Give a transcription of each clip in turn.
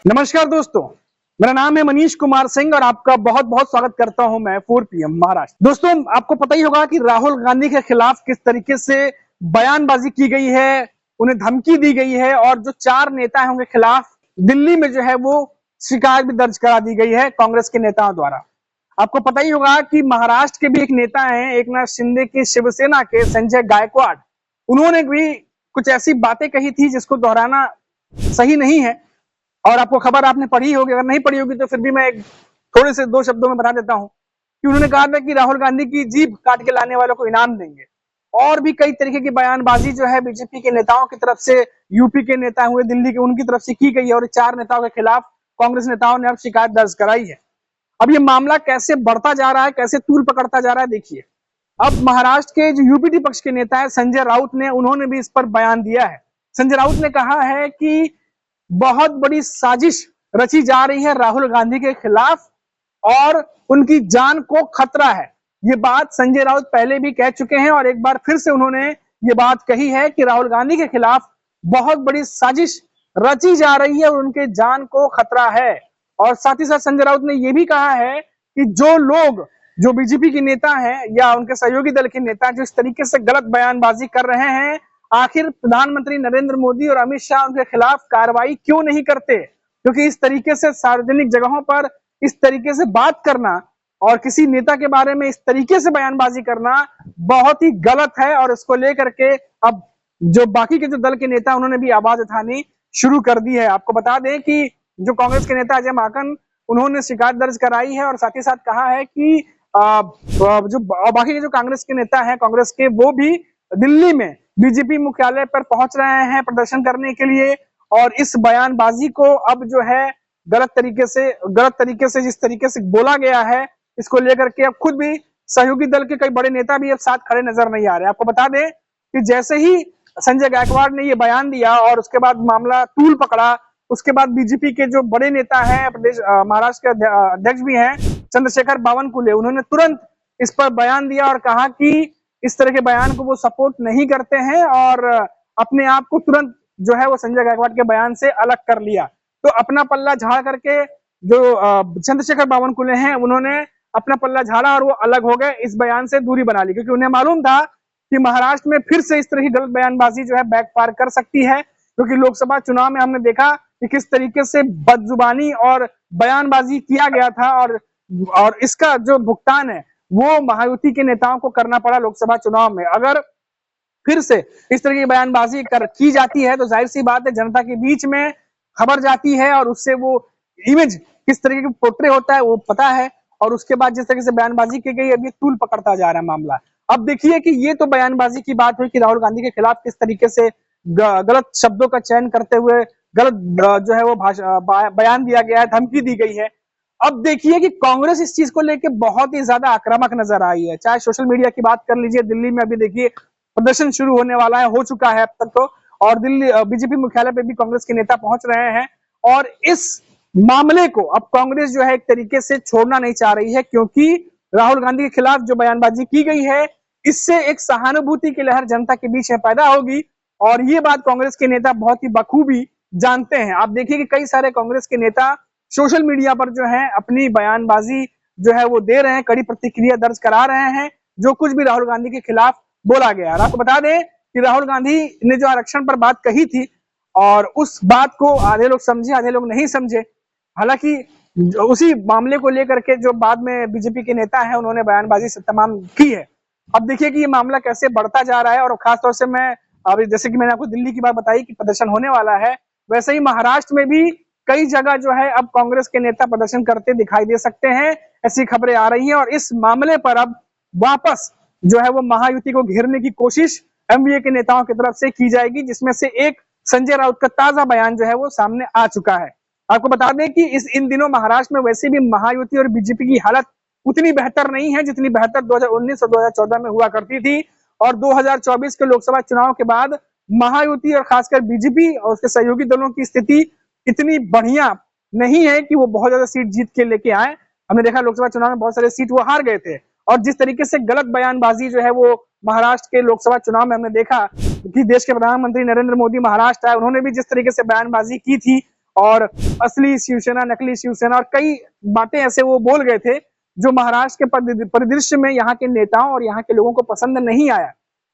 नमस्कार दोस्तों, मेरा नाम है मनीष कुमार सिंह और आपका बहुत बहुत स्वागत करता हूं मैं 4 PM महाराष्ट्र। दोस्तों, आपको पता ही होगा कि राहुल गांधी के खिलाफ किस तरीके से बयानबाजी की गई है, उन्हें धमकी दी गई है और जो 4 नेता हैं उनके खिलाफ दिल्ली में जो है वो शिकायत भी दर्ज करा दी गई है कांग्रेस के नेताओं द्वारा। आपको पता ही होगा कि महाराष्ट्र के भी एक नेता हैं, एकनाथ शिंदे की शिवसेना के संजय गायकवाड़, उन्होंने भी कुछ ऐसी बातें कही थी जिसको दोहराना सही नहीं है। और आपको खबर आपने पढ़ी होगी, अगर नहीं पढ़ी होगी तो फिर भी मैं थोड़े से 2 शब्दों में बता देता हूं कि उन्होंने कहा था कि राहुल गांधी की जीभ काट के लाने वालों को इनाम देंगे। और भी कई तरीके की बयानबाजी जो है बीजेपी के नेताओं की तरफ से, यूपी के नेता हुए दिल्ली के, उनकी तरफ से की गई है और 4 नेताओं के खिलाफ कांग्रेस नेताओं ने अब शिकायत दर्ज कराई है। अब ये मामला कैसे बढ़ता जा रहा है, कैसे तूल पकड़ता जा रहा है, देखिए। अब महाराष्ट्र के जो यूपीटी पक्ष के नेता है संजय राउत ने, उन्होंने भी इस पर बयान दिया है। संजय राउत ने कहा है कि बहुत बड़ी साजिश रची जा रही है राहुल गांधी के खिलाफ और उनकी जान को खतरा है। ये बात संजय राउत पहले भी कह चुके हैं और एक बार फिर से उन्होंने ये बात कही है कि राहुल गांधी के खिलाफ बहुत बड़ी साजिश रची जा रही है और उनके जान को खतरा है। और साथ ही साथ संजय राउत ने यह भी कहा है कि जो लोग, जो बीजेपी के नेता हैं या उनके सहयोगी दल के नेता जो इस तरीके से गलत बयानबाजी कर रहे हैं, आखिर प्रधानमंत्री नरेंद्र मोदी और अमित शाह उनके खिलाफ कार्रवाई क्यों नहीं करते? क्योंकि इस तरीके से सार्वजनिक जगहों पर इस तरीके से बात करना और किसी नेता के बारे में इस तरीके से बयानबाजी करना बहुत ही गलत है। और इसको लेकर के अब जो बाकी के जो दल के नेता उन्होंने भी आवाज उठानी शुरू कर दी है। आपको बता दें कि जो कांग्रेस के नेता अजय माकन, उन्होंने शिकायत दर्ज कराई है और साथ ही साथ कहा है कि जो बाकी के जो कांग्रेस के नेता हैं कांग्रेस के, वो भी दिल्ली में बीजेपी मुख्यालय पर पहुंच रहे हैं प्रदर्शन करने के लिए। और इस बयानबाजी को अब जो है गलत तरीके से जिस तरीके से बोला गया है, इसको लेकर के अब खुद भी सहयोगी दल के कई बड़े नेता भी अब साथ खड़े नजर नहीं आ रहे। आपको बता दें कि जैसे ही संजय गायकवाड़ ने ये बयान दिया और उसके बाद मामला तूल पकड़ा, उसके बाद बीजेपी के जो बड़े नेता हैं, प्रदेश महाराष्ट्र के अध्यक्ष भी हैं चंद्रशेखर बावनकुले, उन्होंने तुरंत इस पर बयान दिया और कहा कि इस तरह के बयान को वो सपोर्ट नहीं करते हैं और अपने आप को तुरंत जो है वो संजय गायकवाड़ के बयान से अलग कर लिया। तो अपना पल्ला झाड़ करके जो चंद्रशेखर बावनकुले हैं, उन्होंने अपना पल्ला झाड़ा और वो अलग हो गए, इस बयान से दूरी बना ली, क्योंकि उन्हें मालूम था कि महाराष्ट्र में फिर से इस तरह की गलत बयानबाजी जो है बैकफायर कर सकती है। क्योंकि लोकसभा चुनाव में हमने देखा कि किस तरीके से बदजुबानी और बयानबाजी किया गया था और इसका जो भुगतान है वो महायुति के नेताओं को करना पड़ा लोकसभा चुनाव में। अगर फिर से इस तरह की बयानबाजी की जाती है तो जाहिर सी बात है जनता के बीच में खबर जाती है और उससे वो इमेज किस तरीके की पोर्ट्रे होता है वो पता है। और उसके बाद जिस तरीके से बयानबाजी की गई, अब ये तूल पकड़ता जा रहा है मामला। अब देखिए कि ये तो बयानबाजी की बात हुई कि राहुल गांधी के खिलाफ किस तरीके से गलत शब्दों का चयन करते हुए गलत जो है वो बयान दिया गया है, धमकी दी गई है। अब देखिए कि कांग्रेस इस चीज को लेकर बहुत ही ज्यादा आक्रामक नजर आई है। चाहे सोशल मीडिया की बात कर लीजिए, दिल्ली में अभी देखिए प्रदर्शन शुरू होने वाला है, हो चुका है अब तक तो, और दिल्ली बीजेपी मुख्यालय पे भी कांग्रेस के नेता पहुंच रहे हैं। और इस मामले को अब कांग्रेस जो है एक तरीके से छोड़ना नहीं चाह रही है, क्योंकि राहुल गांधी के खिलाफ जो बयानबाजी की गई है, इससे एक सहानुभूति की लहर जनता के बीच में पैदा होगी। और ये बात कांग्रेस के नेता बहुत ही बखूबी जानते हैं। आप देखिए कि कई सारे कांग्रेस के नेता सोशल मीडिया पर जो है अपनी बयानबाजी जो है वो दे रहे हैं, कड़ी प्रतिक्रिया दर्ज करा रहे हैं जो कुछ भी राहुल गांधी के खिलाफ बोला गया। और आपको बता दें कि राहुल गांधी ने जो आरक्षण पर बात कही थी और उस बात को आधे लोग समझे, आधे लोग नहीं समझे। हालांकि उसी मामले को लेकर के जो बाद में बीजेपी के नेता हैं उन्होंने बयानबाजी से तमाम की है। अब देखिए कि ये मामला कैसे बढ़ता जा रहा है। और खासतौर से मैं अभी जैसे कि मैंने आपको दिल्ली की बात बताई कि प्रदर्शन होने वाला है, वैसे ही महाराष्ट्र में भी कई जगह जो है अब कांग्रेस के नेता प्रदर्शन करते दिखाई दे सकते हैं, ऐसी खबरें आ रही हैं। और इस मामले पर अब वापस जो है वो महायुति को घेरने की कोशिश एमवीए के नेताओं की तरफ से की जाएगी, जिसमें से एक संजय राउत का ताजा बयान जो है वो सामने आ चुका है। आपको बता दें कि इन दिनों महाराष्ट्र में वैसे भी महायुति और बीजेपी की हालत उतनी बेहतर नहीं है जितनी बेहतर 2019 और 2014 में हुआ करती थी। और 2024 के लोकसभा चुनाव के बाद महायुति और खासकर बीजेपी और उसके सहयोगी दलों की स्थिति इतनी बढ़िया नहीं है कि वो बहुत ज्यादा सीट जीत के लेके आए। हमने देखा लोकसभा चुनाव में बहुत सारे सीट वो हार गए थे। और जिस तरीके से गलत बयानबाजी जो है वो महाराष्ट्र के लोकसभा चुनाव में हमने देखा कि देश के प्रधानमंत्री नरेंद्र मोदी महाराष्ट्र आए, उन्होंने भी जिस तरीके से बयानबाजी की थी और असली शिवसेना, नकली शिवसेना और कई बातें ऐसे वो बोल गए थे जो महाराष्ट्र के परिदृश्य में यहाँ के नेताओं और यहाँ के लोगों को पसंद नहीं आया।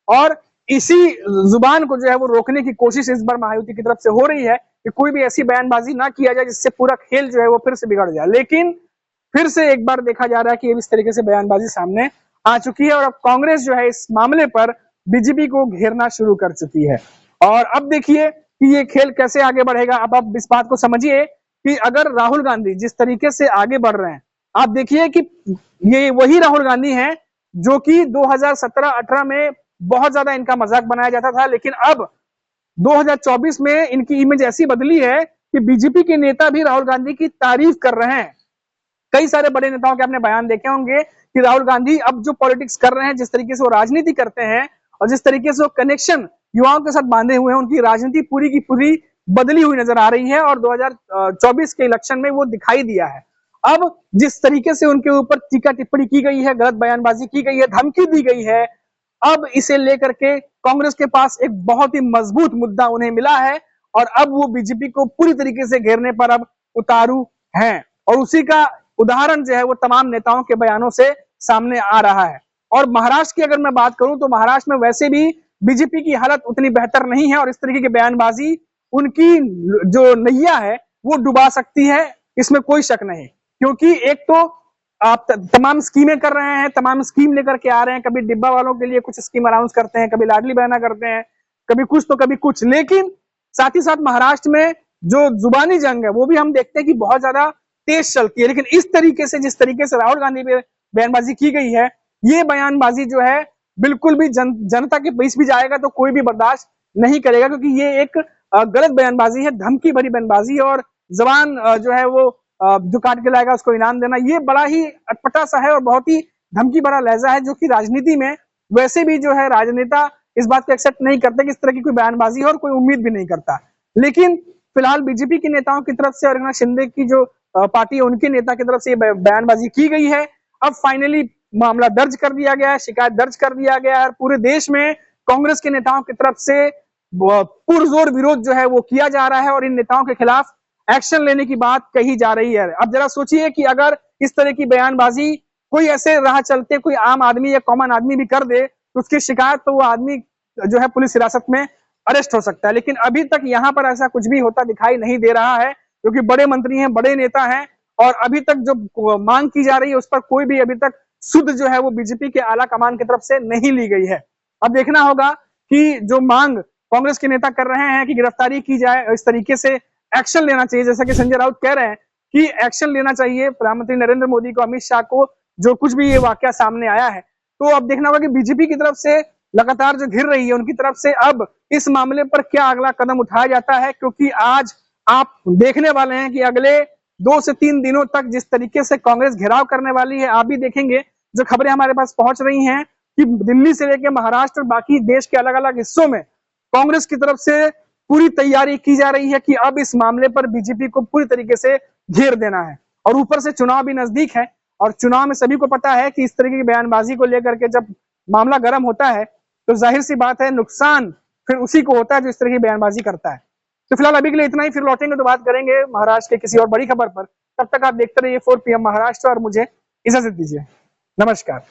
और इसी जुबान को जो है वो रोकने की कोशिश इस बार महायुति की तरफ से हो रही है कि कोई भी ऐसी बयानबाजी ना किया जाए जिससे पूरा खेल जो है वो फिर से बिगड़ जाए। लेकिन फिर से एक बार देखा जा रहा है कि इस तरीके से बयानबाजी सामने आ चुकी है और अब कांग्रेस जो है इस मामले पर बीजेपी को घेरना शुरू कर चुकी है। और अब देखिए कि ये खेल कैसे आगे बढ़ेगा। अब आप इस बात को समझिए कि अगर राहुल गांधी जिस तरीके से आगे बढ़ रहे हैं, आप देखिए कि ये वही राहुल गांधी हैं जो कि 2017-18 में बहुत ज्यादा इनका मजाक बनाया जाता था, लेकिन अब 2024 में इनकी इमेज ऐसी बदली है कि बीजेपी के नेता भी राहुल गांधी की तारीफ कर रहे हैं। कई सारे बड़े नेताओं के आपने बयान देखे होंगे कि राहुल गांधी अब जो पॉलिटिक्स कर रहे हैं, जिस तरीके से वो राजनीति करते हैं और जिस तरीके से वो कनेक्शन युवाओं के साथ बांधे हुए हैं, उनकी राजनीति पूरी की पूरी बदली हुई नजर आ रही है और 2024 के इलेक्शन में वो दिखाई दिया है। अब जिस तरीके से उनके ऊपर टीका टिप्पणी की गई है, गलत बयानबाजी की गई है, धमकी दी गई है, अब इसे लेकर के कांग्रेस के पास एक बहुत ही मजबूत मुद्दा उन्हें मिला है और अब वो बीजेपी को पूरी तरीके से घेरने पर अब उतारू हैं। और उसी का उदाहरण जो है वो तमाम नेताओं के बयानों से सामने आ रहा है। और महाराष्ट्र की अगर मैं बात करूं तो महाराष्ट्र में वैसे भी बीजेपी की हालत उतनी बेहतर नहीं है और इस तरीके की बयानबाजी उनकी जो नैया है वो डुबा सकती है, इसमें कोई शक नहीं। क्योंकि एक तो आप तमाम स्कीमें कर रहे हैं, तमाम स्कीम लेकर के आ रहे हैं, कभी डिब्बा वालों के लिए कुछ स्कीम अनाउंस करते हैं, कभी लाडली बहना करते हैं, कभी कुछ तो कभी कुछ। लेकिन साथ ही साथ महाराष्ट्र में जो जुबानी जंग है वो भी हम देखते हैं कि बहुत ज्यादा तेज चलती है। लेकिन इस तरीके से जिस तरीके से राहुल गांधी पे बयानबाजी की गई है, ये बयानबाजी जो है बिल्कुल भी जनता के बीच भी जाएगा तो कोई भी बर्दाश्त नहीं करेगा, क्योंकि ये एक गलत बयानबाजी है, धमकी भरी बयानबाजी। और जबान जो है वो जो काट के लाएगा उसको इनाम देना, ये बड़ा ही अटपटा सा है और बहुत ही धमकी भरा लहजा है, जो कि राजनीति में वैसे भी जो है राजनेता इस बात को एक्सेप्ट नहीं करते कि इस तरह की कोई बयानबाजी है और कोई उम्मीद भी नहीं करता। लेकिन फिलहाल बीजेपी के नेताओं की तरफ से और एकनाथ शिंदे की जो पार्टी है उनके नेता की तरफ से बयानबाजी की गई है। अब फाइनली मामला दर्ज कर दिया गया है, शिकायत दर्ज कर दिया गया है। पूरे देश में कांग्रेस के नेताओं की तरफ से पुरजोर विरोध जो है वो किया जा रहा है और इन नेताओं के खिलाफ एक्शन लेने की बात कही जा रही है। अब जरा सोचिए कि अगर इस तरह की बयानबाजी कोई ऐसे राह चलते कोई आम आदमी या कॉमन आदमी भी कर दे तो उसकी शिकायत तो वो आदमी जो है पुलिस हिरासत में अरेस्ट हो सकता है। लेकिन अभी तक यहाँ पर ऐसा कुछ भी होता दिखाई नहीं दे रहा है, क्योंकि बड़े मंत्री हैं, बड़े नेता हैं और अभी तक जो मांग की जा रही है उस पर कोई भी अभी तक सुध जो है वो बीजेपी के आला कमान की तरफ से नहीं ली गई है। अब देखना होगा कि जो मांग कांग्रेस के नेता कर रहे हैं कि गिरफ्तारी की जाए, इस तरीके से एक्शन लेना चाहिए, जैसा कि संजय राउत कह रहे हैं कि एक्शन लेना चाहिए प्रधानमंत्री नरेंद्र मोदी को, अमित शाह को, जो कुछ भी ये वाकया सामने आया है। तो अब देखना होगा कि बीजेपी की तरफ से लगातार जो घिर रही है उनकी तरफ से अब इस मामले पर क्या अगला कदम उठाया जाता है, क्योंकि आज आप देखने वाले हैं कि अगले 2 से 3 दिनों तक जिस तरीके से कांग्रेस घेराव करने वाली है, आप भी देखेंगे। जो खबरें हमारे पास पहुंच रही हैं कि दिल्ली से लेकर महाराष्ट्र बाकी देश के अलग अलग हिस्सों में कांग्रेस की तरफ से पूरी तैयारी की जा रही है कि अब इस मामले पर बीजेपी को पूरी तरीके से घेर देना है। और ऊपर से चुनाव भी नजदीक है और चुनाव में सभी को पता है कि इस तरीके की बयानबाजी को लेकर के जब मामला गर्म होता है तो जाहिर सी बात है नुकसान फिर उसी को होता है जो इस तरह की बयानबाजी करता है। तो फिलहाल अभी के लिए इतना ही, फिर लौटेंगे तो बात करेंगे महाराष्ट्र के किसी और बड़ी खबर पर। तब तक आप देखते रहिए 4 PM महाराष्ट्र और मुझे इजाजत दीजिए। नमस्कार।